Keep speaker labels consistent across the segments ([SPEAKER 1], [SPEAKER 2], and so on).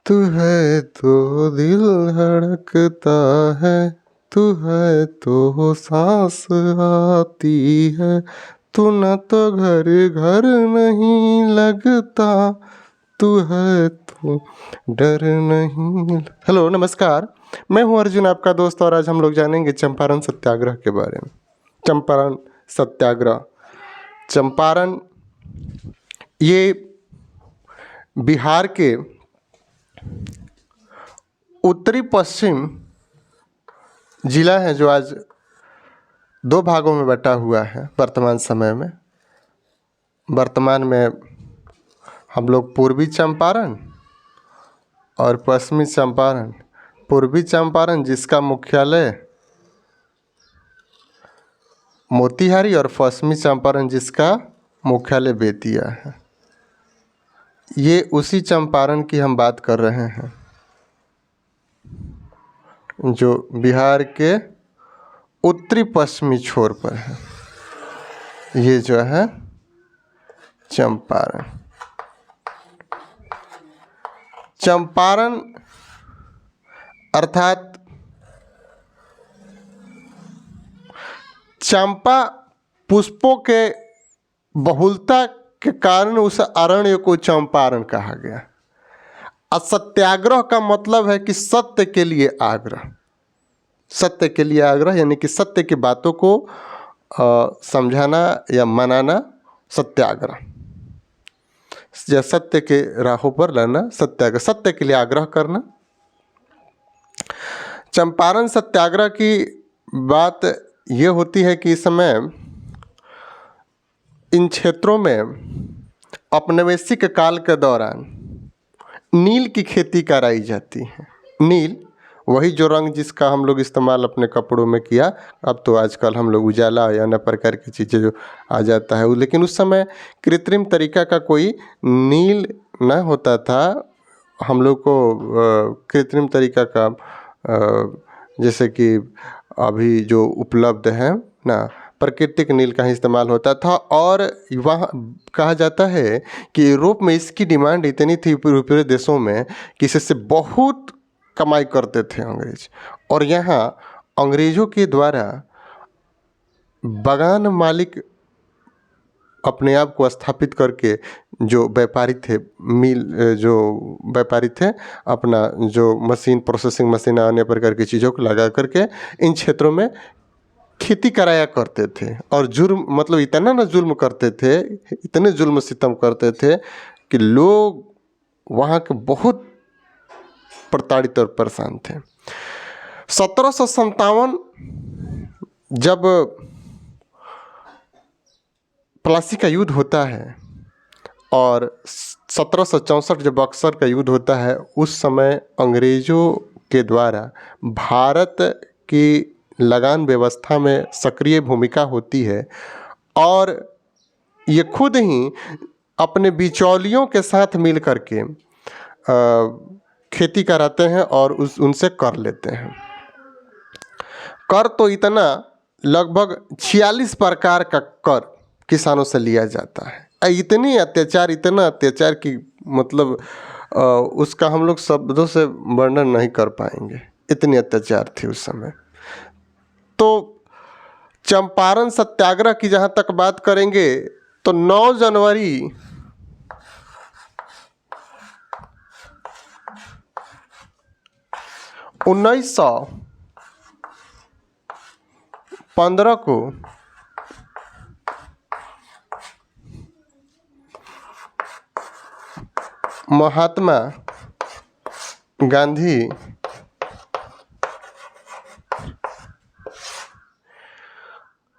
[SPEAKER 1] तू है तो दिल धड़कता है, तू है तो सांस आती है, तू न तो घर घर नहीं लगता, तू है तो डर नहीं। हेलो नमस्कार, मैं हूं अर्जुन आपका दोस्त और आज हम लोग जानेंगे चंपारण सत्याग्रह के बारे में। चंपारण सत्याग्रह, चंपारण ये बिहार के उत्तरी पश्चिम जिला है जो आज दो भागों में बटा हुआ है वर्तमान समय में। वर्तमान में हम लोग पूर्वी चंपारण और पश्चिमी चंपारण, पूर्वी चंपारण जिसका मुख्यालय मोतिहारी और पश्चिमी चंपारण जिसका मुख्यालय बेतिया है, ये उसी चंपारण की हम बात कर रहे हैं जो बिहार के उत्तरी पश्चिमी छोर पर है। ये जो है चंपारण। चंपारण अर्थात चंपा पुष्पों के बहुलता के कारण उस अरण्य को चंपारण कहा गया। असत्याग्रह का मतलब है कि सत्य के लिए आग्रह, सत्य के लिए आग्रह यानी कि सत्य की बातों को समझाना या मनाना सत्याग्रह, या सत्य के राहों पर रहना सत्याग्रह, सत्य के लिए आग्रह करना। चंपारण सत्याग्रह की बात ये होती है कि इस समय इन क्षेत्रों में औपनिवेशिक काल के दौरान नील की खेती कराई जाती है। नील वही जो रंग जिसका हम लोग इस्तेमाल अपने कपड़ों में किया, अब तो आजकल हम लोग उजाला या अन्य प्रकार की चीज़ें जो आ जाता है, लेकिन उस समय कृत्रिम तरीका का कोई नील न होता था। हम लोग को कृत्रिम तरीका का जैसे कि अभी जो उपलब्ध है ना, प्राकृतिक नील का ही इस्तेमाल होता था। और वहाँ कहा जाता है कि यूरोप में इसकी डिमांड इतनी थी पूरे देशों में कि इससे बहुत कमाई करते थे अंग्रेज। और यहाँ अंग्रेज़ों के द्वारा बागान मालिक अपने आप को स्थापित करके जो व्यापारी थे, मिल जो व्यापारी थे, अपना जो मशीन, प्रोसेसिंग मशीन, अन्य प्रकार की चीज़ों को लगा करके इन क्षेत्रों में खेती कराया करते थे। और जुर्म मतलब इतना ना जुल्म करते थे, इतने जुल्म सितम करते थे कि लोग वहाँ के बहुत प्रताड़ित और परेशान थे। 1757 जब प्लासी का युद्ध होता है और 1764 जब बक्सर का युद्ध होता है, उस समय अंग्रेज़ों के द्वारा भारत की लगान व्यवस्था में सक्रिय भूमिका होती है और ये खुद ही अपने बिचौलियों के साथ मिल कर के खेती कराते हैं और उनसे कर लेते हैं। कर तो इतना लगभग 46 प्रकार का कर किसानों से लिया जाता है। इतना अत्याचार की मतलब उसका हम लोग शब्दों से वर्णन नहीं कर पाएंगे, इतनी अत्याचार थी उस समय। तो चंपारण सत्याग्रह की जहाँ तक बात करेंगे तो 9 जनवरी 1915 को महात्मा गांधी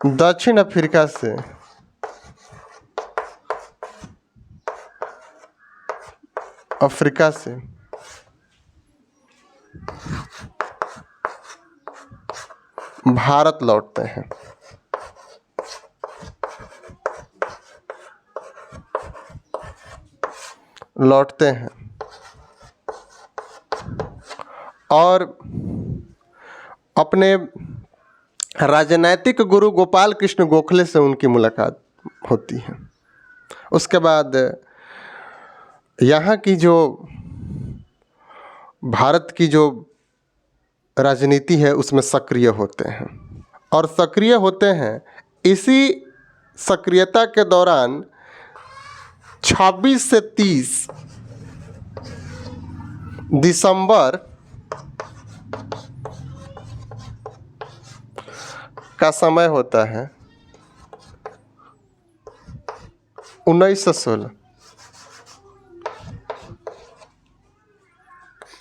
[SPEAKER 1] दक्षिण अफ्रीका से भारत लौटते हैं। और अपने राजनैतिक गुरु गोपाल कृष्ण गोखले से उनकी मुलाकात होती है। उसके बाद यहाँ की जो भारत की जो राजनीति है उसमें सक्रिय होते हैं और सक्रिय होते हैं। इसी सक्रियता के दौरान 26 से 30 दिसंबर का समय होता है 1916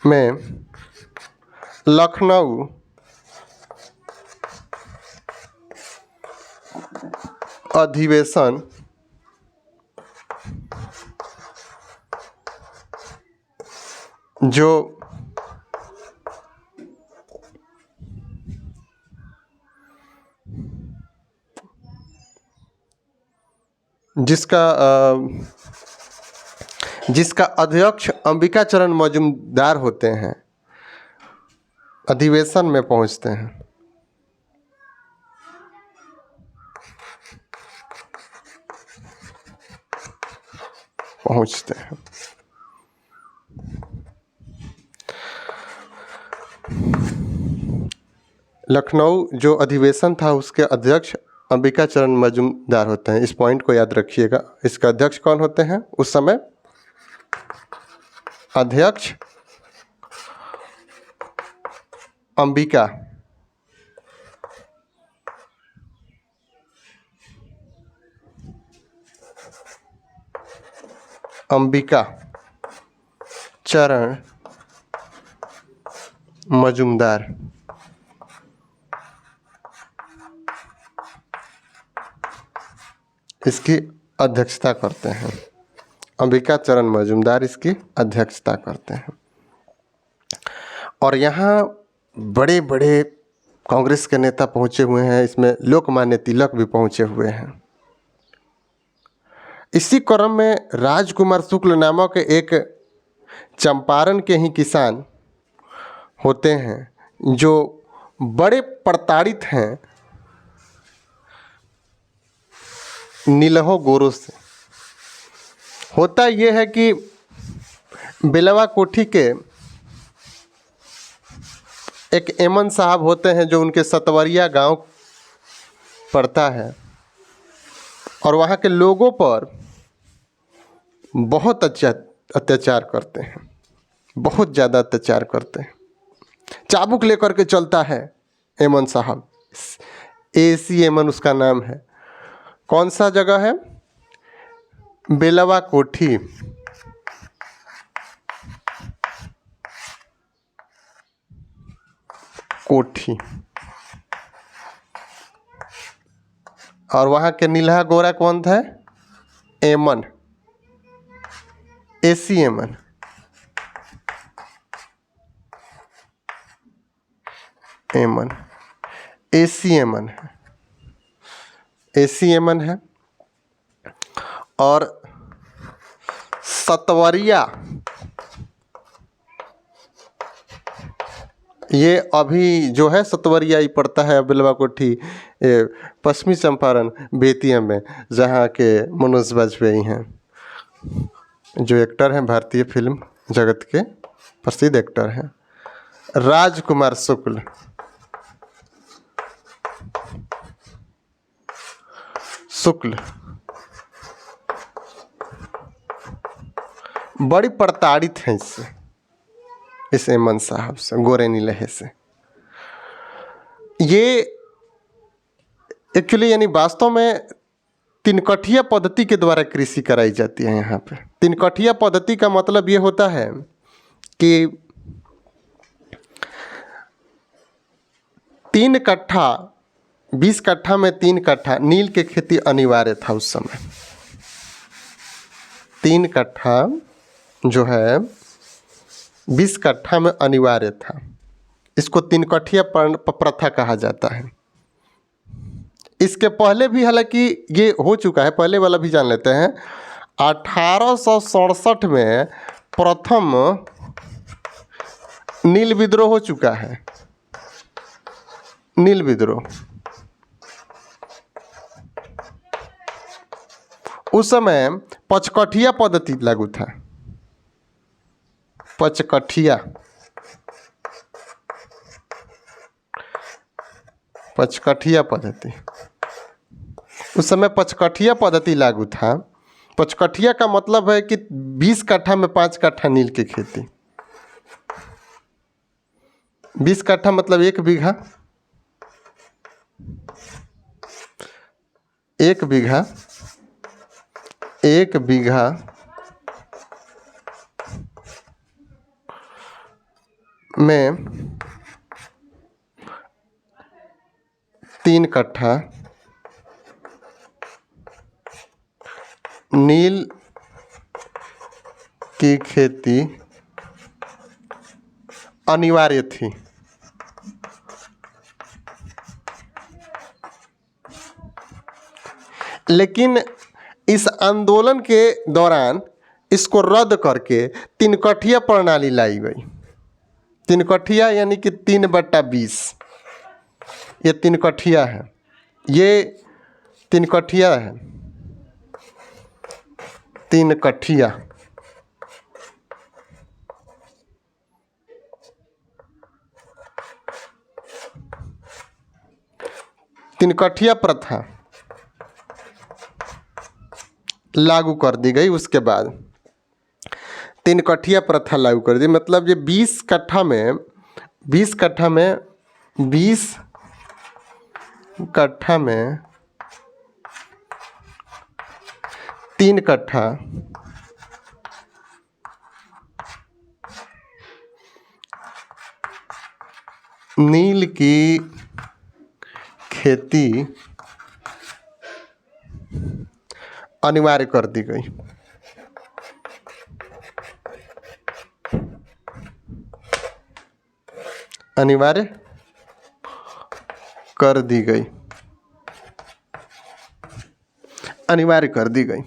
[SPEAKER 1] में लखनऊ अधिवेशन जो जिसका अध्यक्ष अंबिका चरण मजूमदार होते हैं, अधिवेशन में पहुंचते हैं। लखनऊ जो अधिवेशन था उसके अध्यक्ष अंबिका चरण मजूमदार होते हैं। इस पॉइंट को याद रखिएगा। इसका अध्यक्ष कौन होते हैं उस समय? अध्यक्ष अंबिका चरण मजूमदार। इसकी अध्यक्षता करते हैं। अंबिका चरण मजूमदार इसकी अध्यक्षता करते हैं। और यहाँ बड़े बड़े कांग्रेस के नेता पहुँचे हुए हैं। इसमें लोकमान्य तिलक भी पहुँचे हुए हैं। इसी क्रम में राजकुमार शुक्ल नामक एक चंपारण के ही किसान होते हैं जो बड़े प्रताड़ित हैं नीलहो गोरों से। होता यह है कि बेलवा कोठी के एक एमन साहब होते हैं जो उनके सतवरिया गांव पड़ता है और वहाँ के लोगों पर बहुत अत्याचार करते हैं, बहुत ज़्यादा अत्याचार करते हैं। चाबुक लेकर के चलता है एमन साहब। एसी एमन उसका नाम है। कौन सा जगह है? बेलवा कोठी। और वहाँ के नील्हा गोरा कौन था? एमन, एसी एमन। एसी एमन है, एसी एमन है। और सतवरिया ये अभी जो है सतवरिया ही पड़ता है बेलवा कोठी पश्चिमी चंपारण बेतिया में, जहाँ के मनोज वाजपेयी हैं जो एक्टर हैं, भारतीय फिल्म जगत के प्रसिद्ध एक्टर हैं। राजकुमार शुक्ल बड़ी प्रताड़ित हैं इससे, इस एमन साहब से, गोरे नीलहे से। ये एक्चुअली यानी वास्तव में तिनकठिया पद्धति के द्वारा कृषि कराई जाती है यहाँ पे। तिनकठिया पद्धति का मतलब ये होता है कि 3 कट्ठा 20 कट्ठा में 3 कट्ठा नील की खेती अनिवार्य था उस समय। 3 कट्ठा जो है 20 कट्ठा में अनिवार्य था। इसको 3 कट्ठिया प्रथा कहा जाता है। इसके पहले भी हालांकि ये हो चुका है, पहले वाला भी जान लेते हैं। 1867 में प्रथम नील विद्रोह हो चुका है। नील विद्रोह उस समय पचकठिया पद्धति लागू था। पचकठिया पचकठिया पद्धति। उस समय पचकठिया पद्धति लागू था। पचकठिया का मतलब है कि 20 कट्ठा में 5 कट्ठा नील की खेती। 20 कट्ठा मतलब 1 बीघा। 1 बीघा 1 बीघा में 3 कट्ठा नील की खेती अनिवार्य थी। लेकिन इस आंदोलन के दौरान इसको रद्द करके 3 कट्ठिया प्रणाली लाई गई। 3 कट्ठिया यानी कि 3/20। ये 3 कट्ठिया है, ये 3 कट्ठिया है। 3 कट्ठिया तीन कट्ठिया प्रथा लागू कर दी गई। उसके बाद 3 कट्ठिया प्रथा लागू कर दी, मतलब ये 20 कट्ठा में 20 कट्ठा में 20 कट्ठा में 3 कट्ठा नील की खेती अनिवार्य कर दी गई। अनिवार्य कर दी गई। अनिवार्य कर दी गई।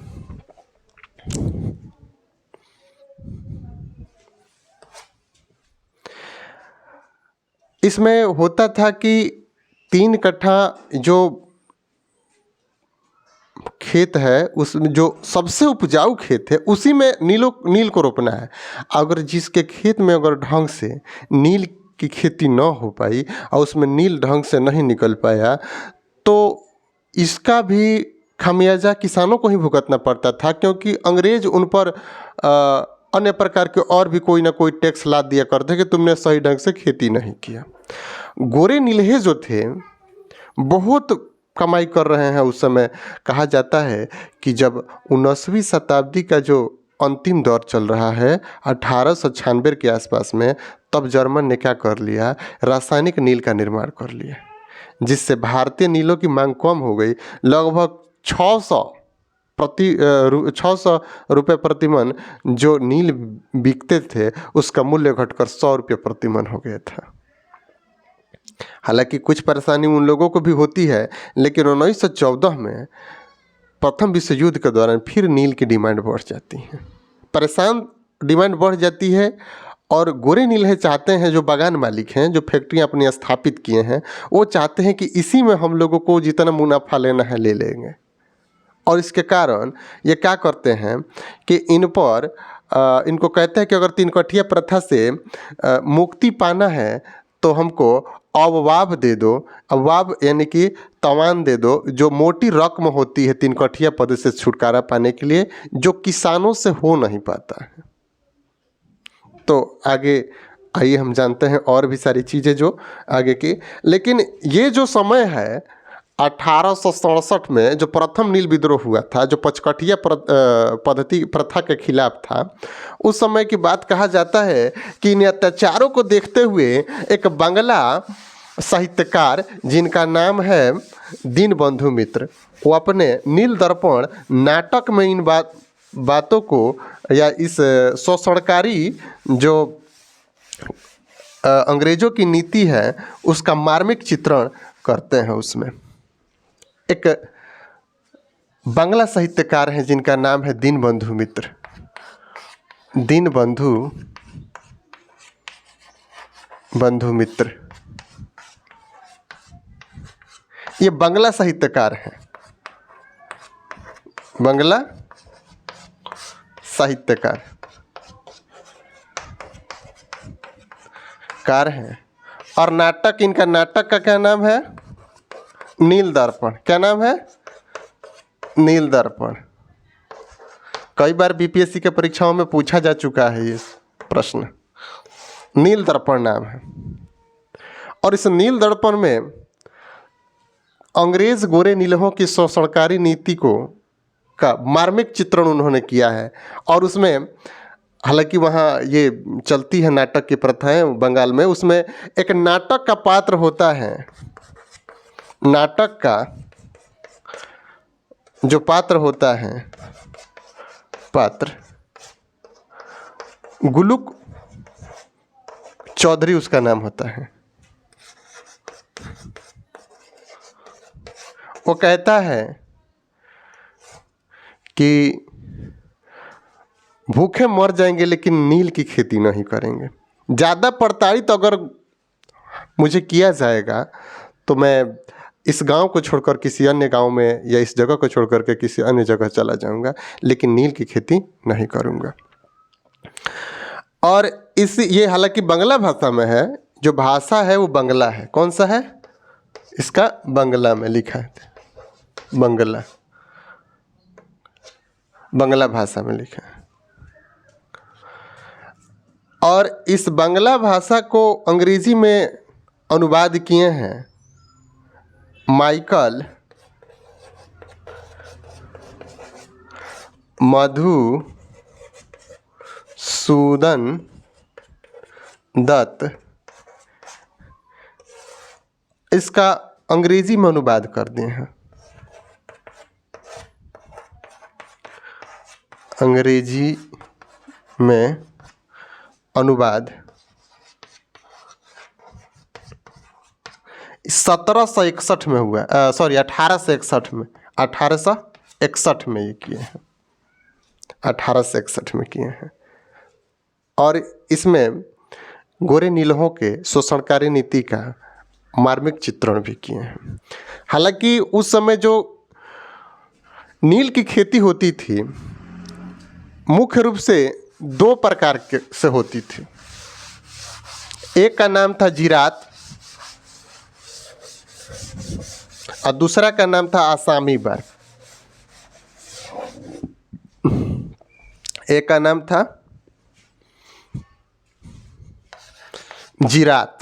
[SPEAKER 1] इसमें होता था कि 3 कट्ठा जो खेत है उसमें जो सबसे उपजाऊ खेत है उसी में नील को रोपना है। अगर जिसके खेत में अगर ढंग से नील की खेती न हो पाई और उसमें नील ढंग से नहीं निकल पाया तो इसका भी खामियाजा किसानों को ही भुगतना पड़ता था, क्योंकि अंग्रेज उन पर अन्य प्रकार के और भी कोई ना कोई टैक्स लाद दिया करते कि तुमने सही ढंग से खेती नहीं किया। गोरे नीलहे जो थे बहुत कमाई कर रहे हैं उस समय। कहा जाता है कि जब 19वीं शताब्दी का जो अंतिम दौर चल रहा है 1896 के आसपास में, तब जर्मन ने क्या कर लिया, रासायनिक नील का निर्माण कर लिया, जिससे भारतीय नीलों की मांग कम हो गई। लगभग 600 रुपये प्रति मन जो नील बिकते थे उसका मूल्य घटकर 100 रुपये प्रति मन हो गया था। हालांकि कुछ परेशानी उन लोगों को भी होती है, लेकिन 1914 में प्रथम विश्व युद्ध के दौरान फिर नील की डिमांड बढ़ जाती है। परेशान डिमांड बढ़ जाती है और गोरे नीलहे चाहते हैं, जो बागान मालिक हैं, जो फैक्ट्रियां अपनी स्थापित किए हैं, वो चाहते हैं कि इसी में हम लोगों को जितना मुनाफा लेना है ले लेंगे। और इसके कारण ये क्या करते हैं कि इन पर इनको कहते हैं कि अगर 3 कट्ठिया प्रथा से मुक्ति पाना है तो हमको अववाब दे दो। अववाब यानी कि तवान दे दो, जो मोटी रकम होती है 3 कट्ठिया पद से छुटकारा पाने के लिए, जो किसानों से हो नहीं पाता है। तो आगे आइए हम जानते हैं और भी सारी चीज़ें जो आगे की। लेकिन ये जो समय है 1867 में जो प्रथम नील विद्रोह हुआ था, जो पचकठिया पद्धति प्रथा के खिलाफ था, उस समय की बात कहा जाता है कि इन अत्याचारों को देखते हुए एक बांग्ला साहित्यकार जिनका नाम है दीनबंधु मित्र, वो अपने नील दर्पण नाटक में इन बातों को या इस शोषणकारी जो अंग्रेज़ों की नीति है उसका मार्मिक चित्रण करते हैं। उसमें एक बांग्ला साहित्यकार हैं जिनका नाम है दीनबंधु मित्र। दीनबंधु मित्र ये बांग्ला साहित्यकार हैं, बांग्ला साहित्यकार कार हैं। और नाटक, इनका नाटक का क्या नाम है, नील दर्पण। क्या नाम है? नील दर्पण। कई बार बीपीएससी के परीक्षाओं में पूछा जा चुका है ये प्रश्न। नील दर्पण नाम है। और इस नील दर्पण में अंग्रेज गोरे नीलहों की शोषणकारी नीति को का मार्मिक चित्रण उन्होंने किया है। और उसमें हालांकि वहाँ ये चलती है नाटक की प्रथाएं बंगाल में, उसमें एक नाटक का पात्र होता है। नाटक का जो पात्र होता है, पात्र गुलुक चौधरी उसका नाम होता है। वो कहता है कि भूखे मर जाएंगे लेकिन नील की खेती नहीं करेंगे। ज़्यादा प्रताड़ित अगर मुझे किया जाएगा तो मैं इस गांव को छोड़कर किसी अन्य गांव में या इस जगह को छोड़कर के किसी अन्य जगह चला जाऊंगा, लेकिन नील की खेती नहीं करूंगा। और ये हालांकि बांग्ला भाषा में है, जो भाषा है वो बांग्ला है। कौन सा है? इसका बांग्ला में लिखा है, बांग्ला भाषा में लिखा है। और इस बांग्ला भाषा को अंग्रेजी में अनुवाद किए हैं माइकल मधुसूदन दत्त। इसका अंग्रेजी में अनुवाद कर दिए हैं। अंग्रेजी में अनुवाद 1761 में हुआ, 1861 में ये किए हैं, 1861 में किए हैं। और इसमें गोरे नीलहों के शोषणकारी नीति का मार्मिक चित्रण भी किए हैं। हालांकि उस समय जो नील की खेती होती थी मुख्य रूप से 2 प्रकार के से होती थी। एक का नाम था जीरात और दूसरा का नाम था आसामी बार। एक का नाम था जीरात।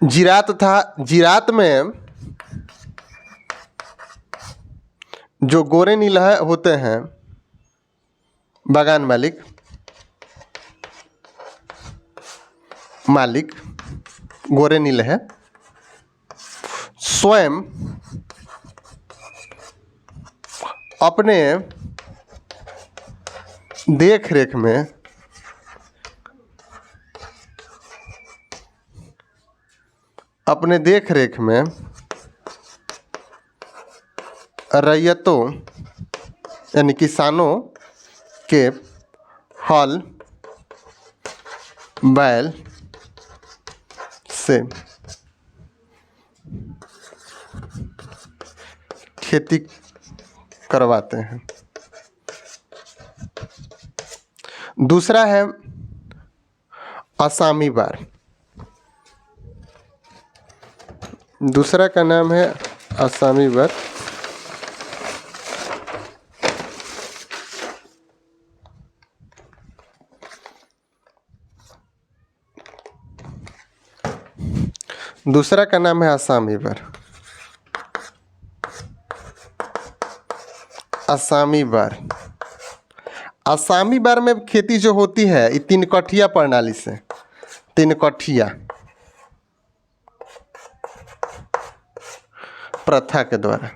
[SPEAKER 1] जीरात में जो गोरे नीलह होते हैं बागान मालिक गोरे नीलह स्वयं अपने देख रेख में रैयतों यानी किसानों के हल बैल से खेती करवाते हैं। दूसरा है आसामी बार। दूसरा का नाम है आसामी बार। दूसरा का नाम है आसामी बार। आसामी बार में खेती जो होती है ये 3 कठिया प्रणाली से, 3 कठिया प्रथा के द्वारा।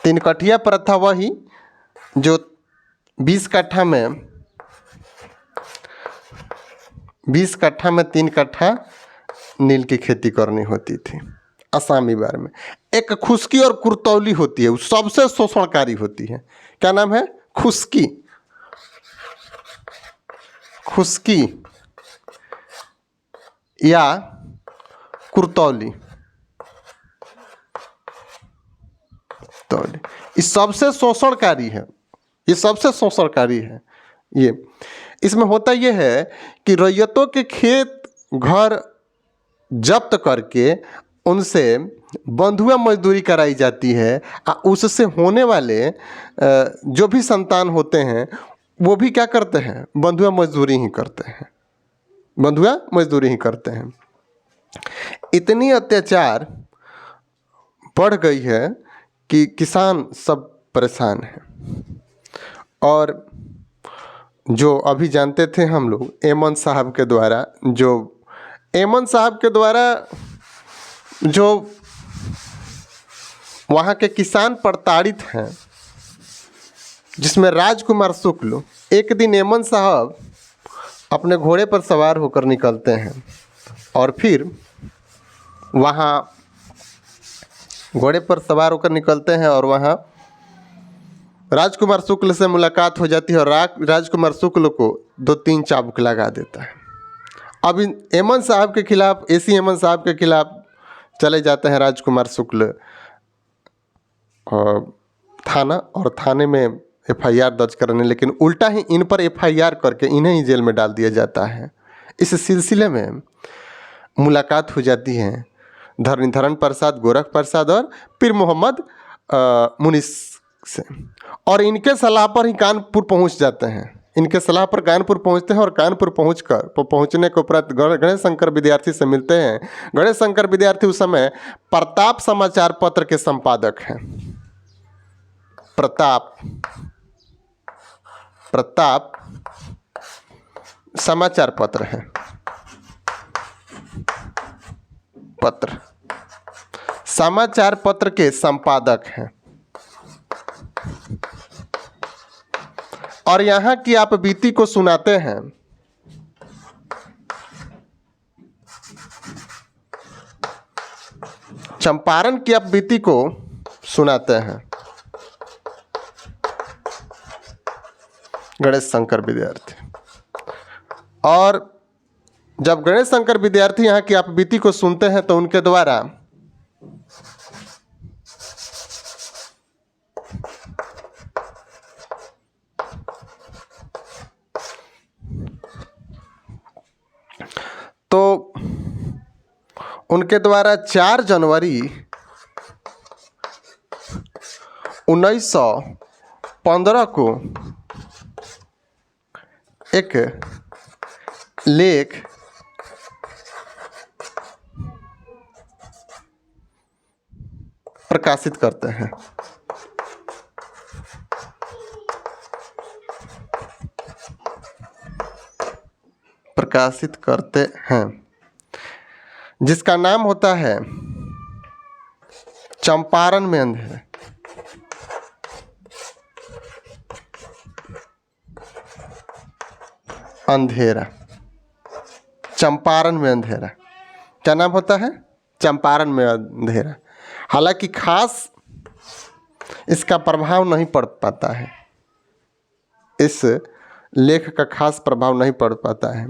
[SPEAKER 1] 3 कठिया प्रथा वही जो 20 कट्ठा में 3 कट्ठा नील की खेती करनी होती थी। आसामी बार में एक खुश्की और कुर्तौली होती है, वो सबसे शोषणकारी होती है। क्या नाम है? खुश्की या कुर्तौली। ये सबसे शोषणकारी है, ये इसमें होता यह है कि रैयतों के खेत घर जब्त करके उनसे बंधुआ मजदूरी कराई जाती है। उससे होने वाले जो भी संतान होते हैं वो भी क्या करते हैं, बंधुआ मजदूरी ही करते हैं, बंधुआ मजदूरी ही करते हैं। इतनी अत्याचार बढ़ गई है कि किसान सब परेशान हैं। और जो अभी जानते थे हम लोग एमन साहब के द्वारा, जो एमन साहब के द्वारा जो वहाँ के किसान प्रताड़ित हैं, जिसमें राजकुमार शुक्ल, एक दिन एमन साहब अपने घोड़े पर सवार होकर निकलते हैं और फिर वहाँ घोड़े पर सवार होकर निकलते हैं और वहाँ राजकुमार शुक्ल से मुलाकात हो जाती है और राजकुमार शुक्ल को 2-3 चाबुक लगा देता है। अब एमन साहब के खिलाफ, एसी एमन साहब के खिलाफ चले जाते हैं राजकुमार शुक्ल थाना, और थाने में एफआईआर दर्ज करने, लेकिन उल्टा ही इन पर एफआईआर करके इन्हें ही जेल में डाल दिया जाता है। इस सिलसिले में मुलाकात हो जाती है धरणीधरन प्रसाद, गोरख प्रसाद और पीर मोहम्मद मुनीस से, और इनके सलाह पर ही कानपुर पहुंच जाते हैं। इनके सलाह पर कानपुर पहुंचते हैं और कानपुर पहुंचने के उपरांत गणेश शंकर विद्यार्थी से मिलते हैं। गणेश शंकर विद्यार्थी उस समय प्रताप समाचार पत्र के संपादक हैं। प्रताप समाचार पत्र है, समाचार पत्र के संपादक हैं। और यहाँ की आप बीती को सुनाते हैं। चंपारण की आप बीती को सुनाते हैं गणेश शंकर विद्यार्थी। और जब गणेश शंकर विद्यार्थी यहाँ की आप बीती को सुनते हैं तो उनके द्वारा तो उनके द्वारा 4 जनवरी 1915 को एक लेख प्रकाशित करते हैं। जिसका नाम होता है चंपारण में अंधेरा। चंपारण में अंधेरा क्या नाम होता है? चंपारण में अंधेरा। हालांकि खास इसका प्रभाव नहीं पड़ पाता है, इस लेख का खास प्रभाव नहीं पड़ पाता है।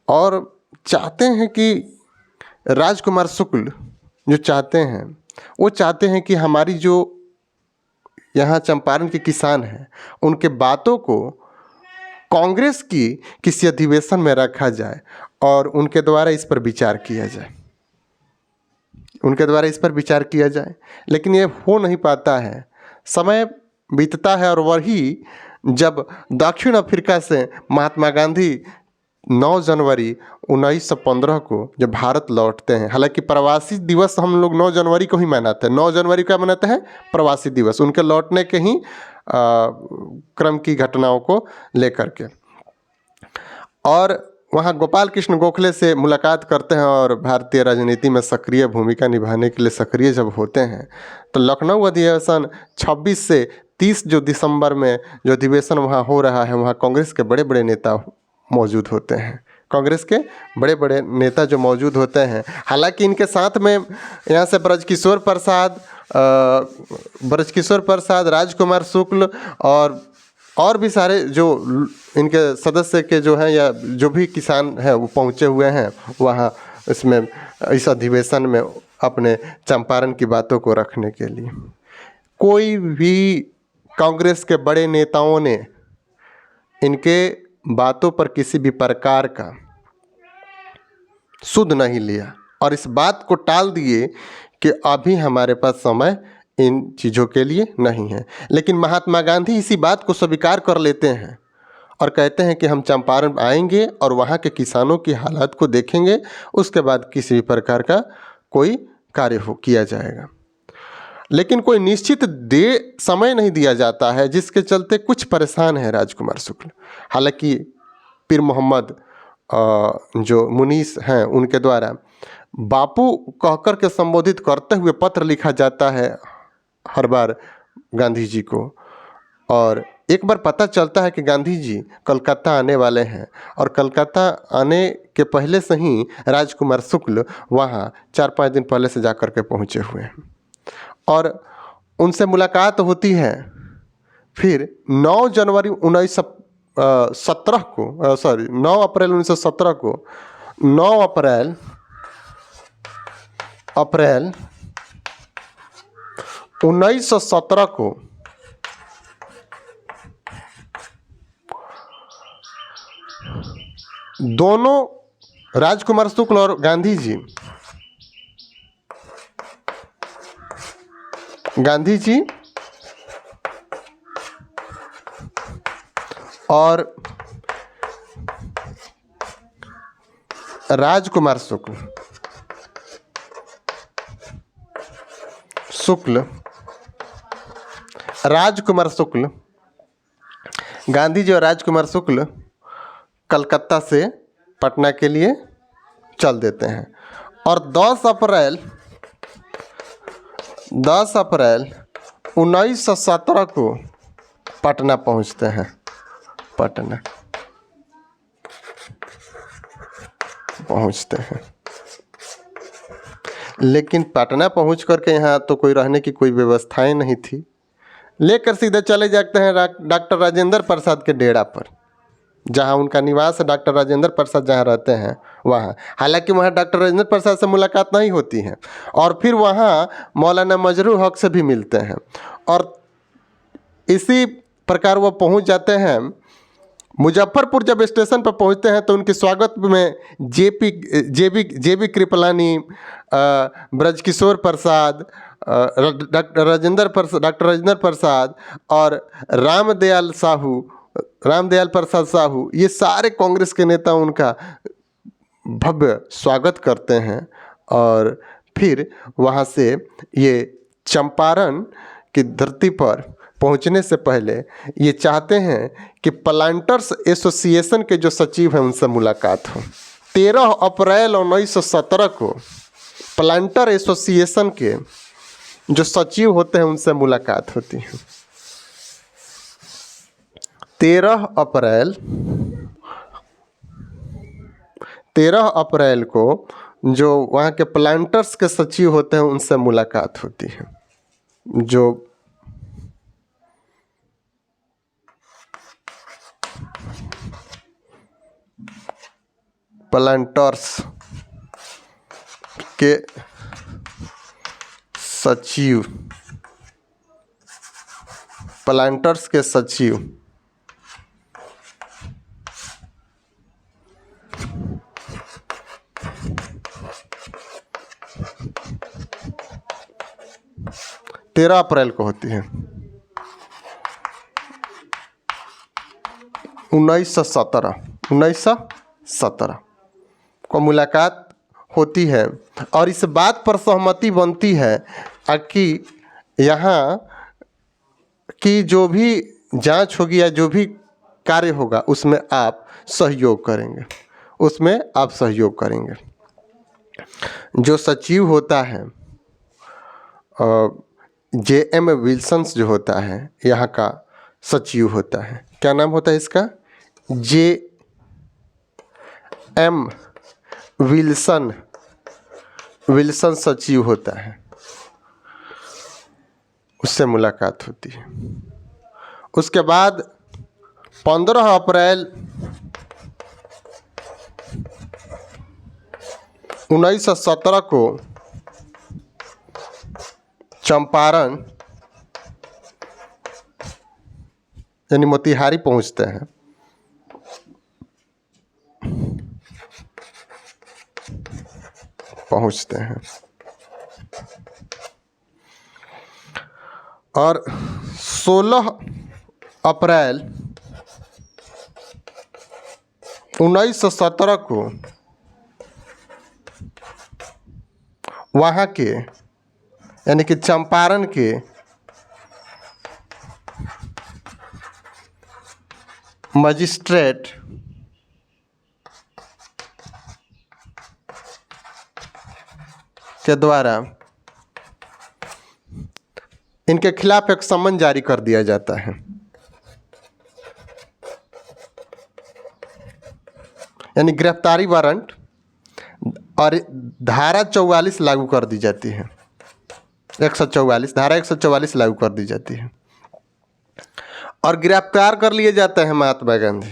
[SPEAKER 1] और चाहते हैं कि राजकुमार शुक्ल जो चाहते हैं वो चाहते हैं कि हमारी जो यहाँ चंपारण के किसान हैं उनके बातों को कांग्रेस की किसी अधिवेशन में रखा जाए और उनके द्वारा इस पर विचार किया जाए। लेकिन ये हो नहीं पाता है, समय बीतता है और वही जब दक्षिण अफ्रीका से महात्मा गांधी 9 जनवरी 1915 को जब भारत लौटते हैं, हालांकि प्रवासी दिवस हम लोग 9 जनवरी को ही मनाते हैं। 9 जनवरी का मनाते हैं प्रवासी दिवस, उनके लौटने के ही क्रम की घटनाओं को लेकर के। और वहाँ गोपाल कृष्ण गोखले से मुलाकात करते हैं और भारतीय राजनीति में सक्रिय भूमिका निभाने के लिए सक्रिय जब होते हैं तो लखनऊ अधिवेशन 26 से 30 जो दिसंबर में जो अधिवेशन वहाँ हो रहा है, वहाँ कांग्रेस के बड़े बड़े नेता मौजूद होते हैं। कांग्रेस के बड़े बड़े नेता जो मौजूद होते हैं, हालांकि इनके साथ में यहाँ से ब्रजकिशोर प्रसाद, राजकुमार शुक्ल और भी सारे जो इनके सदस्य के जो हैं या जो भी किसान हैं वो पहुँचे हुए हैं वहाँ इसमें इस अधिवेशन में अपने चंपारण की बातों को रखने के लिए। कोई भी कांग्रेस के बड़े नेताओं ने इनके बातों पर किसी भी प्रकार का सुध नहीं लिया और इस बात को टाल दिए कि अभी हमारे पास समय इन चीज़ों के लिए नहीं है। लेकिन महात्मा गांधी इसी बात को स्वीकार कर लेते हैं और कहते हैं कि हम चंपारण आएंगे और वहाँ के किसानों की हालत को देखेंगे, उसके बाद किसी भी प्रकार का कोई कार्य किया जाएगा। लेकिन कोई निश्चित समय नहीं दिया जाता है, जिसके चलते कुछ परेशान है राजकुमार शुक्ल। हालांकि पीर मोहम्मद जो मुनीस हैं उनके द्वारा बापू कहकर के संबोधित करते हुए पत्र लिखा जाता है हर बार गांधी जी को, और एक बार पता चलता है कि गांधी जी कलकत्ता आने वाले हैं और कलकत्ता आने के पहले से ही राजकुमार शुक्ल वहाँ 4-5 दिन पहले से जा कर के पहुँचे हुए हैं और उनसे मुलाकात होती है। फिर 9 जनवरी 1917 को 9 अप्रैल 1917 को 9 अप्रैल 1917 को दोनों राजकुमार शुक्ल और गांधी जी और राजकुमार शुक्ल गांधी जी और राजकुमार शुक्ल कलकत्ता से पटना के लिए चल देते हैं और 10 अप्रैल 1917 को पटना पहुंचते हैं। लेकिन पटना पहुंच करके यहाँ तो कोई रहने की कोई व्यवस्थाएं नहीं थी, लेकर सीधे चले जाते हैं डॉक्टर राजेंद्र प्रसाद के डेरा पर, जहाँ उनका निवास है। डॉक्टर राजेंद्र प्रसाद जहाँ रहते हैं वहाँ, हालांकि वहाँ डॉक्टर राजेंद्र प्रसाद से मुलाकात नहीं होती है और फिर वहाँ मौलाना मजरूह हक से भी मिलते हैं और इसी प्रकार वो पहुँच जाते हैं। मुजफ्फरपुर जब स्टेशन पर पहुँचते हैं तो उनके स्वागत में जेबी कृपलानी, ब्रजकिशोर प्रसाद, डॉक्टर राजेंद्र प्रसाद और रामदयाल प्रसाद साहू, ये सारे कांग्रेस के नेता उनका भव्य स्वागत करते हैं और फिर वहाँ से ये चंपारण की धरती पर पहुँचने से पहले ये चाहते हैं कि प्लांटर्स एसोसिएशन के जो सचिव हैं उनसे मुलाकात हो। 13 अप्रैल 1917 को प्लांटर एसोसिएशन के जो सचिव होते हैं उनसे मुलाकात होती है। 13 अप्रैल को जो वहाँ के प्लांटर्स के सचिव होते हैं उनसे मुलाकात होती है। जो प्लांटर्स के सचिव 13 अप्रैल को होती है 1917 को मुलाकात होती है और इस बात पर सहमति बनती है कि यहाँ की जो भी जांच होगी या जो भी कार्य होगा उसमें आप सहयोग करेंगे। जो सचिव होता है JM विल्सन्स जो होता है यहाँ का सचिव होता है, क्या नाम होता है इसका? JM विल्सन सचिव होता है, उससे मुलाकात होती है। उसके बाद 15 अप्रैल 1917 को चंपारण यानी मोतिहारी पहुंचते हैं। पहुंचते हैं। और 16 अप्रैल 1917 को वहाँ के यानी कि चंपारण के मजिस्ट्रेट के द्वारा इनके खिलाफ एक सम्मन जारी कर दिया जाता है, यानी गिरफ्तारी वारंट, और धारा 44 लागू कर दी जाती है। 144 धारा 144 लागू कर दी जाती है और गिरफ्तार कर लिए जाते हैं महात्मा गांधी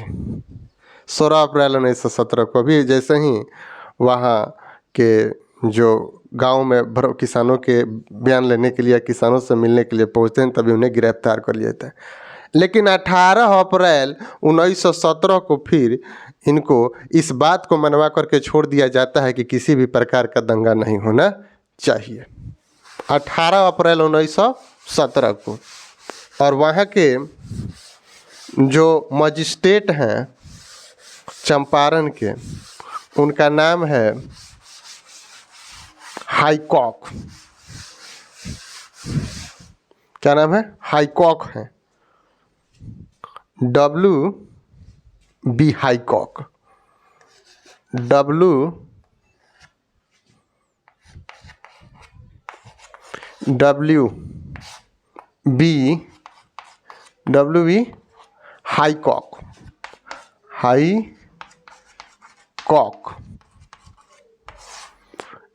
[SPEAKER 1] 16 अप्रैल 1917 को। भी जैसे ही वहाँ के जो गांव में किसानों के बयान लेने के लिए, किसानों से मिलने के लिए पहुँचते हैं, तभी उन्हें गिरफ्तार कर लिया जाता है। लेकिन 18 अप्रैल 1917 को फिर इनको इस बात को मनवा करके छोड़ दिया जाता है कि किसी भी प्रकार का दंगा नहीं होना चाहिए। 18 अप्रैल 1917 को। और वहाँ के जो मजिस्ट्रेट हैं चंपारण के, उनका नाम है हाईकॉक। क्या नाम है? हाईकॉक है, WB हाईकॉक, WB हाईकॉक।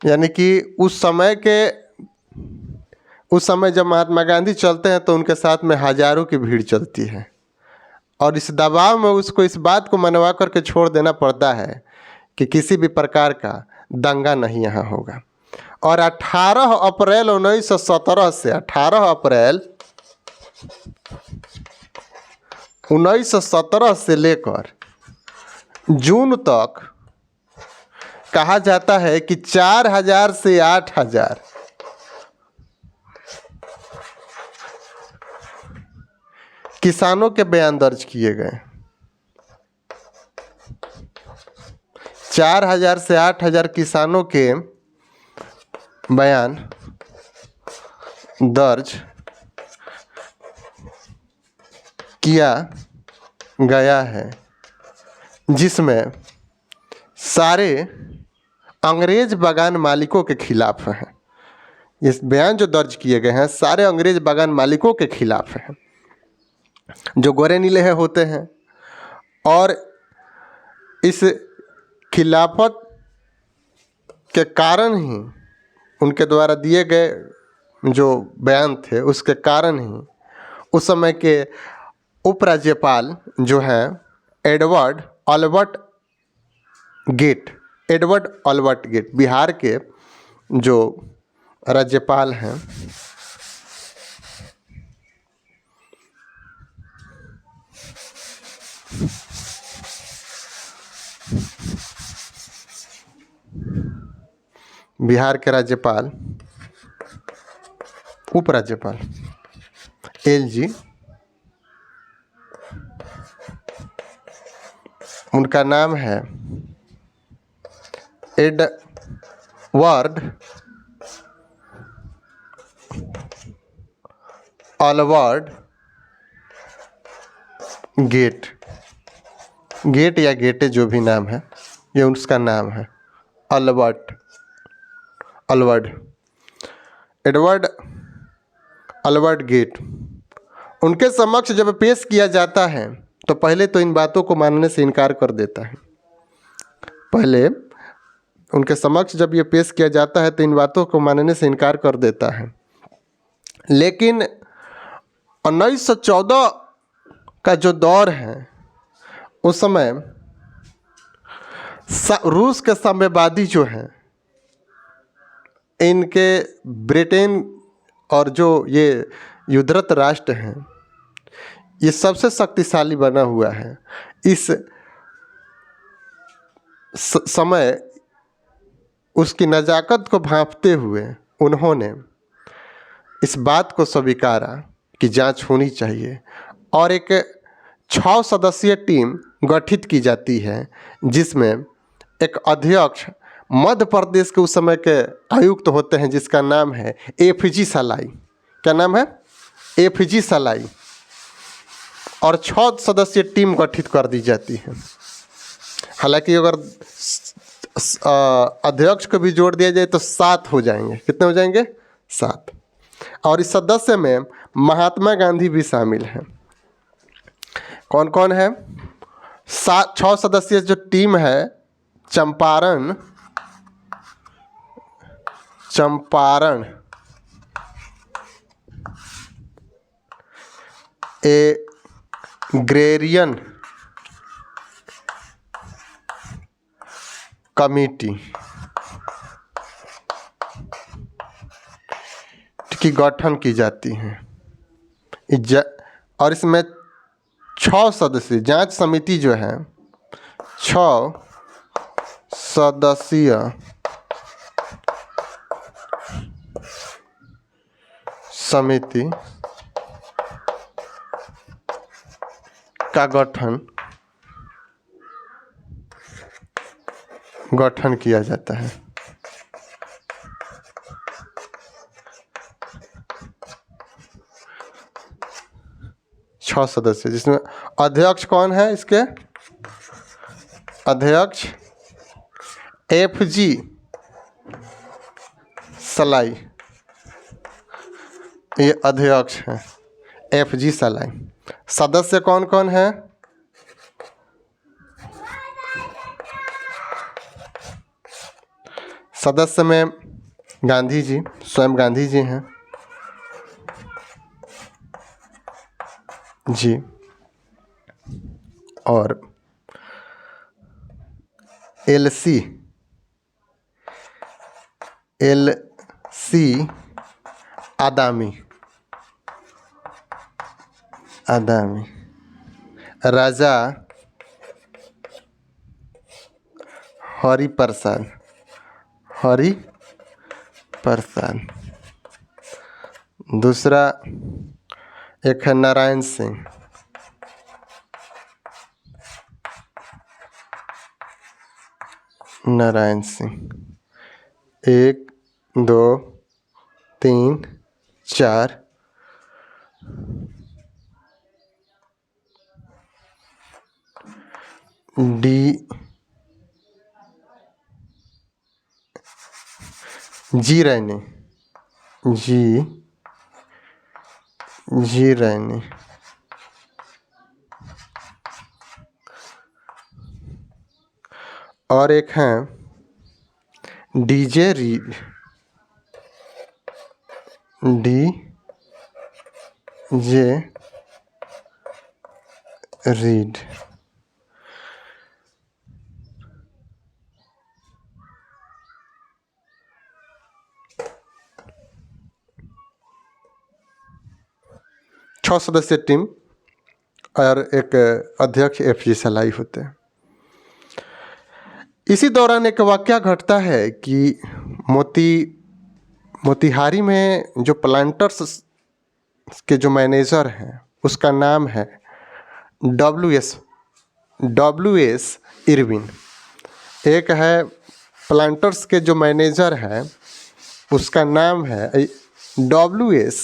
[SPEAKER 1] यानी कि उस समय जब महात्मा गांधी चलते हैं तो उनके साथ में हजारों की भीड़ चलती है, और इस दबाव में उसको इस बात को मनवा करके छोड़ देना पड़ता है कि किसी भी प्रकार का दंगा नहीं यहाँ होगा। और 18 अप्रैल 1917 से 18 अप्रैल 1917 से लेकर जून तक कहा जाता है कि 4000 से 8000 किसानों के बयान दर्ज किए गए। 4000 से 8000 किसानों के बयान दर्ज किया गया है, जिसमें सारे अंग्रेज बागान मालिकों के खिलाफ हैं। इस बयान जो दर्ज किए गए हैं सारे अंग्रेज बागान मालिकों के खिलाफ हैं, जो गोरे नीले हैं होते हैं। और इस खिलाफत के कारण ही उनके द्वारा दिए गए जो बयान थे, उसके कारण ही उस समय के उपराज्यपाल जो हैं एडवर्ड ऑलबर्ट गेट, बिहार के जो राज्यपाल हैं, बिहार के राज्यपाल उपराज्यपाल LG, उनका नाम है एडवर्ड ऑलबर्ट गेट या गेटे जो भी नाम है, ये उसका नाम है एडवर्ड ऑलबर्ट गेट। उनके समक्ष जब पेश किया जाता है तो पहले तो इन बातों को मानने से इनकार कर देता है। पहले उनके समक्ष जब ये पेश किया जाता है तो इन बातों को मानने से इनकार कर देता है। लेकिन 1914 का जो दौर है, उस समय रूस के साम्यवादी जो हैं, इनके ब्रिटेन और जो ये युद्धरत राष्ट्र हैं, ये सबसे शक्तिशाली बना हुआ है। इस समय उसकी नज़ाकत को भांपते हुए उन्होंने इस बात को स्वीकारा कि जांच होनी चाहिए और एक 6 सदस्यीय टीम गठित की जाती है, जिसमें एक अध्यक्ष मध्य प्रदेश के उस समय के आयुक्त होते हैं, जिसका नाम है एफजी सलाई। क्या नाम है? एफजी सलाई। और 6 सदस्यीय टीम गठित कर दी जाती है। हालांकि अगर अध्यक्ष को भी जोड़ दिया जाए तो 7 हो जाएंगे। कितने हो जाएंगे? 7। और इस सदस्य में महात्मा गांधी भी शामिल हैं। कौन कौन है? 6 सदस्यीय जो टीम है, चंपारण एग्रेरियन कमेटी की गठन की जाती है। और इसमें 6 सदस्य जांच समिति जो है, 6 सदस्यीय समिति का गठन किया जाता है। छह सदस्य, जिसमें अध्यक्ष कौन है? इसके अध्यक्ष एफजी सलाई, ये अध्यक्ष हैं एफजी सलाई। सदस्य कौन कौन है? सदस्य में गांधी जी, स्वयं गांधी जी हैं जी, और एलसी आदामी, राजा हरिप्रसाद, दूसरा एक है नारायण सिंह, एक 2 3 4 जी रैनी, और एक हैं डीजे रीड, रीड। छह सदस्यीय टीम और एक अध्यक्ष एफजी सलाई होते हैं। इसी दौरान एक वाकया घटता है कि मोतिहारी में जो प्लांटर्स के जो मैनेजर हैं, उसका नाम है डब्ल्यू.एस. इरविन। एक है प्लांटर्स के जो मैनेजर हैं, उसका नाम है डब्ल्यू.एस.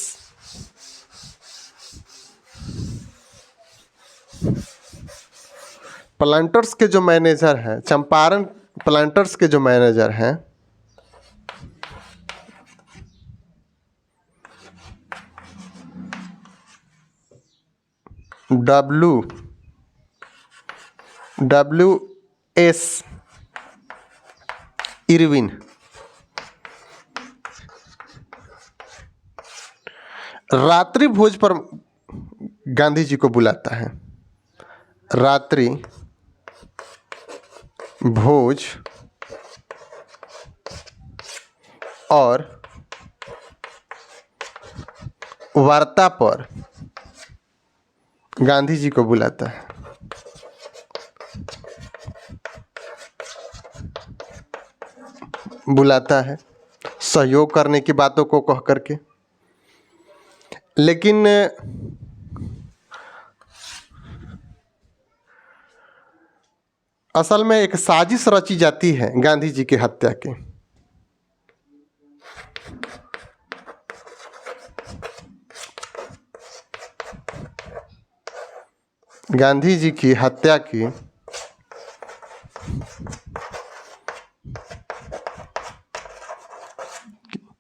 [SPEAKER 1] प्लांटर्स के जो मैनेजर हैं, चंपारण प्लांटर्स के जो मैनेजर हैं, डब्ल्यू.एस. इरविन रात्रि भोज पर गांधी जी को बुलाता है। रात्रि भोज और वार्ता पर गांधी जी को बुलाता है। बुलाता है सहयोग करने की बातों को कह करके। लेकिन असल में एक साजिश रची जाती है गांधी जी की हत्या की। गांधी जी की हत्या की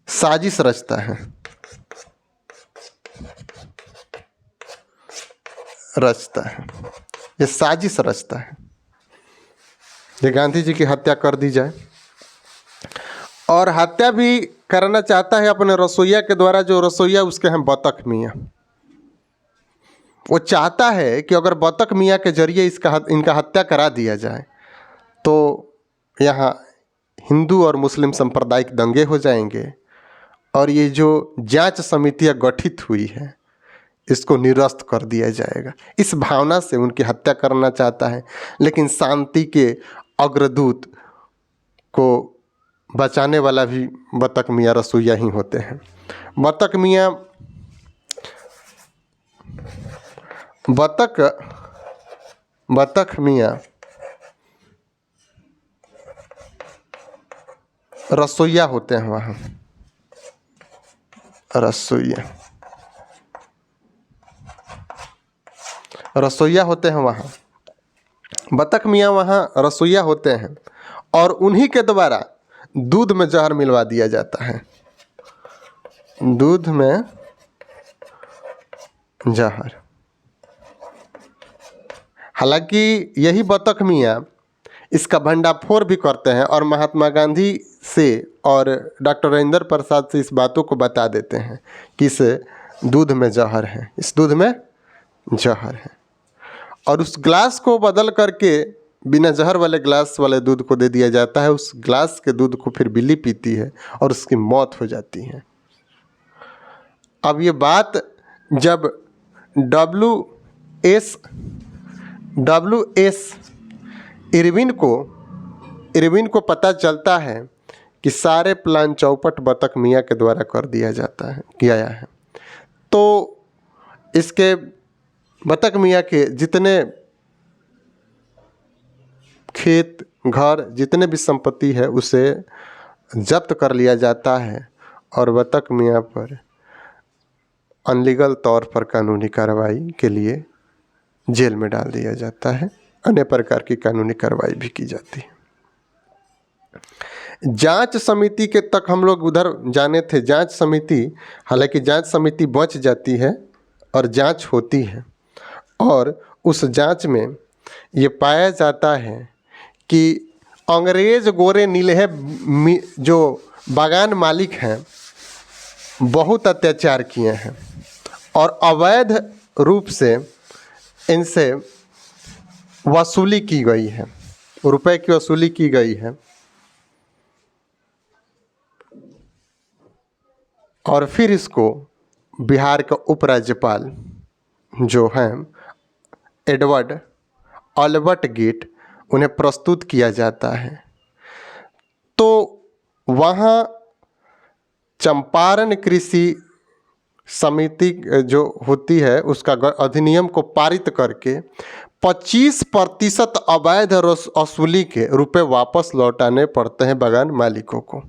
[SPEAKER 1] साजिश रचता है, ये साजिश रचता है ये गांधी जी की हत्या कर दी जाए। और हत्या भी करना चाहता है अपने रसोइया के द्वारा, जो रसोइया उसके हैं बतख मियाँ। वो चाहता है कि अगर बतख मियाँ के जरिए इनका हत्या करा दिया जाए तो यहाँ हिंदू और मुस्लिम सांप्रदायिक दंगे हो जाएंगे और ये जो जांच समितियाँ गठित हुई है इसको निरस्त कर दिया जाएगा। इस भावना से उनकी हत्या करना चाहता है। लेकिन शांति के अग्रदूत को बचाने वाला भी बतख मियाँ रसोइया ही होते हैं। बतख मियाँ रसोइया होते हैं वहाँ, रसोइया होते हैं वहाँ, बतख मियाँ वहाँ रसोइया होते हैं और उन्हीं के द्वारा दूध में जहर मिलवा दिया जाता है। दूध में जहर। हालांकि यही बतख मियाँ इसका भंडाफोड़ भी करते हैं और महात्मा गांधी से और डॉक्टर राजेंद्र प्रसाद से इस बातों को बता देते हैं कि इस दूध में जहर है, इस दूध में जहर है। और उस ग्लास को बदल करके बिना जहर वाले ग्लास वाले दूध को दे दिया जाता है। उस ग्लास के दूध को फिर बिल्ली पीती है और उसकी मौत हो जाती है। अब ये बात जब डब्ल्यू.एस. इरविन को पता चलता है कि सारे प्लान चौपट बतख मियाँ के द्वारा किया है, तो इसके बतख मियाँ के जितने खेत घर जितने भी संपत्ति है उसे जब्त कर लिया जाता है और बतख मियाँ पर अनलीगल तौर पर कानूनी कार्रवाई के लिए जेल में डाल दिया जाता है। अन्य प्रकार की कानूनी कार्रवाई भी की जाती है। जांच समिति के तक हम लोग उधर जाने थे। जांच समिति, हालांकि जांच समिति बच जाती है और जांच होती है और उस जांच में ये पाया जाता है कि अंग्रेज गोरे नीले जो बागान मालिक हैं बहुत अत्याचार किए हैं और अवैध रूप से इनसे वसूली की गई है, रुपए की वसूली की गई है। और फिर इसको बिहार का उपराज्यपाल जो हैं एडवर्ड अल्बर्ट गेट उन्हें प्रस्तुत किया जाता है। तो वहाँ चंपारण कृषि समिति जो होती है उसका अधिनियम को पारित करके 25% अवैध वसूली के रुपए वापस लौटाने पड़ते हैं बागान मालिकों को।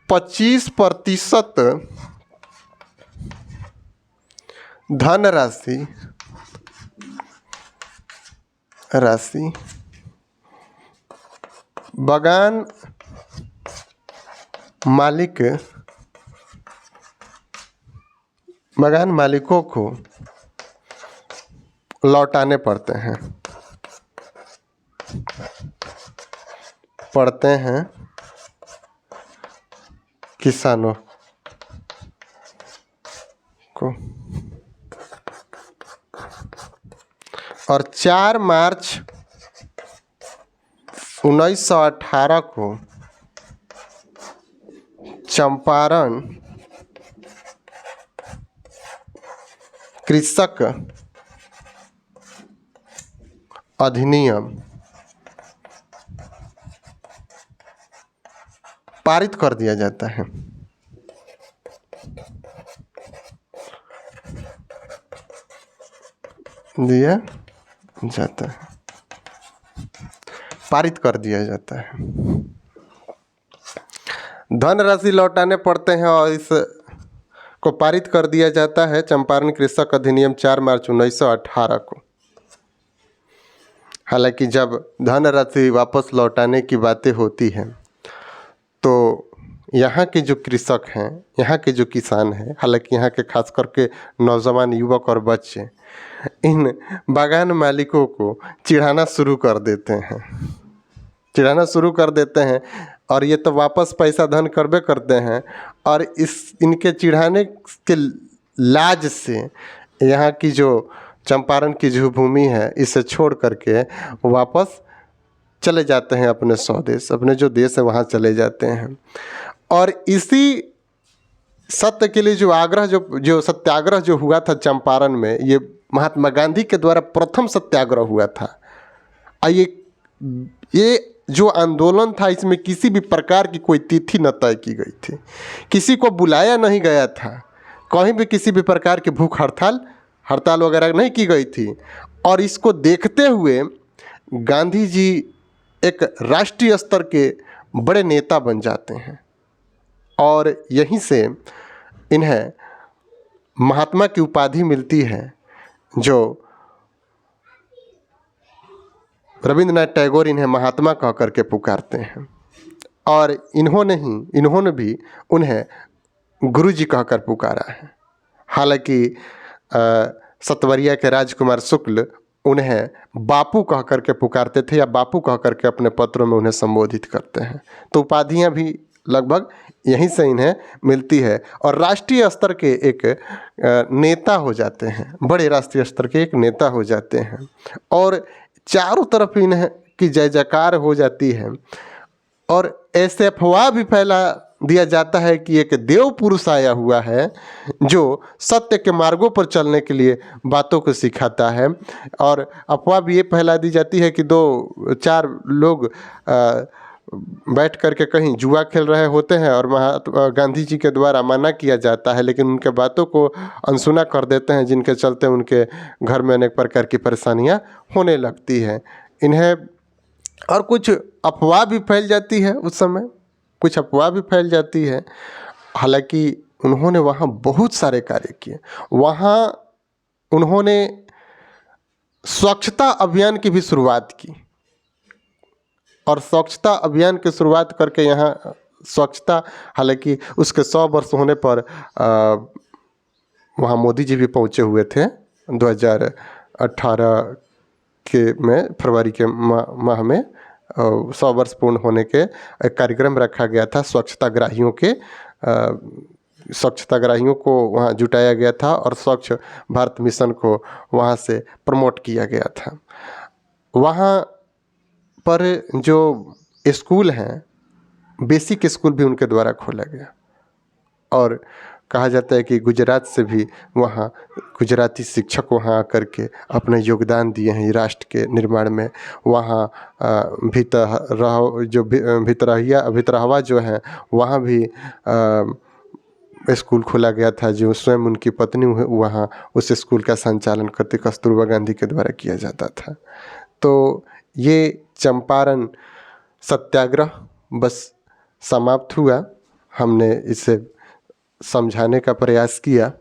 [SPEAKER 1] 25% धनराशि बागान मालिकों को लौटाने पड़ते हैं किसानों को। और 4 मार्च 1918 को चंपारण कृषक अधिनियम पारित कर दिया जाता है। दिया जाता है, पारित कर दिया जाता है। धनराशि लौटाने पड़ते हैं और इस को पारित कर दिया जाता है चंपारण कृषक अधिनियम 4 मार्च 1918 को। हालांकि जब धनराशि वापस लौटाने की बातें होती हैं तो यहाँ के जो कृषक हैं, यहाँ के जो किसान हैं, हालांकि यहाँ के खास करके नौजवान युवक और बच्चे इन बागान मालिकों को चिढ़ाना शुरू कर देते हैं, चिढ़ाना शुरू कर देते हैं और ये तो वापस पैसा धन करबे करते हैं और इनके चिढ़ाने के लाज से यहाँ की जो चंपारण की जो भूमि है इसे छोड़ करके वापस चले जाते हैं अपने स्वदेश, अपने जो देश है वहाँ चले जाते हैं। और इसी सत्य के लिए जो आग्रह जो सत्याग्रह जो हुआ था चंपारण में, ये महात्मा गांधी के द्वारा प्रथम सत्याग्रह हुआ था। और ये जो आंदोलन था इसमें किसी भी प्रकार की कोई तिथि न तय की गई थी, किसी को बुलाया नहीं गया था, कहीं भी किसी भी प्रकार की भूख हड़ताल वगैरह नहीं की गई थी। और इसको देखते हुए गांधी जी एक राष्ट्रीय स्तर के बड़े नेता बन जाते हैं और यहीं से इन्हें महात्मा की उपाधि मिलती है जो रविंद्रनाथ टैगोर इन्हें महात्मा कह करके पुकारते हैं। और इन्होंने भी उन्हें गुरुजी कहकर पुकारा है। हालांकि सतवरिया के राजकुमार शुक्ल उन्हें बापू कह करके पुकारते थे या बापू कह करके अपने पत्रों में उन्हें संबोधित करते हैं। तो उपाधियां भी लगभग यहीं से इन्हें मिलती है और राष्ट्रीय स्तर के एक नेता हो जाते हैं, बड़े राष्ट्रीय स्तर के एक नेता हो जाते हैं और चारों तरफ इन्हें की जय जयकार हो जाती है। और ऐसे अफवाह भी फैला दिया जाता है कि एक देव पुरुष आया हुआ है जो सत्य के मार्गों पर चलने के लिए बातों को सिखाता है। और अफवाह भी ये फैला दी जाती है कि 2-4 लोग बैठ करके कहीं जुआ खेल रहे होते हैं और महात्मा गांधी जी के द्वारा मना किया जाता है, लेकिन उनके बातों को अनसुना कर देते हैं, जिनके चलते उनके घर में अनेक प्रकार की परेशानियां होने लगती है। इन्हें और कुछ अफवाह भी फैल जाती है, उस समय कुछ अफवाह भी फैल जाती है। हालांकि उन्होंने वहाँ बहुत सारे कार्य किए। वहाँ उन्होंने स्वच्छता अभियान की भी शुरुआत की और स्वच्छता अभियान की शुरुआत करके यहाँ स्वच्छता, हालांकि उसके 100 वर्ष होने पर वहाँ मोदी जी भी पहुँचे हुए थे 2018 में फरवरी के माह में 100 वर्ष पूर्ण होने के एक कार्यक्रम रखा गया था। स्वच्छताग्राहियों को वहाँ जुटाया गया था और स्वच्छ भारत मिशन को वहाँ से प्रमोट किया गया था। वहाँ पर जो स्कूल हैं, बेसिक स्कूल भी उनके द्वारा खोला गया और कहा जाता है कि गुजरात से भी वहाँ गुजराती शिक्षक वहाँ आकर के अपना योगदान दिए हैं राष्ट्र के निर्माण में। वहाँ भितरहवा जो है वहाँ भी स्कूल खोला गया था, जो स्वयं उनकी पत्नी वहाँ उस स्कूल का संचालन करते कस्तूरबा गांधी के द्वारा किया जाता था। तो ये चंपारण सत्याग्रह बस समाप्त हुआ। हमने इसे समझाने का प्रयास किया।